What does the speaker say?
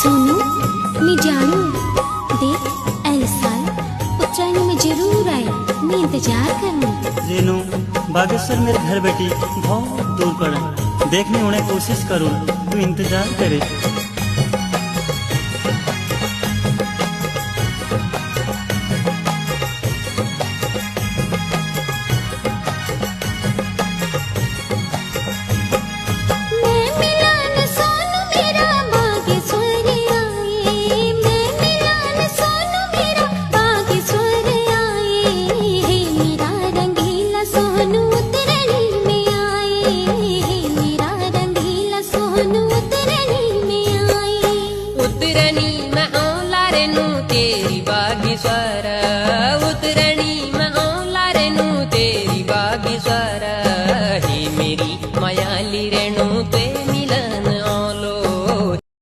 सोनू मैं जानू देख साल उत्तरायण में जरूर आए, मैं इंतजार करूँ। रेनू बागेश्वर मेरे घर बेटी बहुत दूर पड़ा, देखने उन्हें कोशिश करूँ, तू इंतजार करे। उतरनी में आऊं लारे नू तेरी बागेश्वर।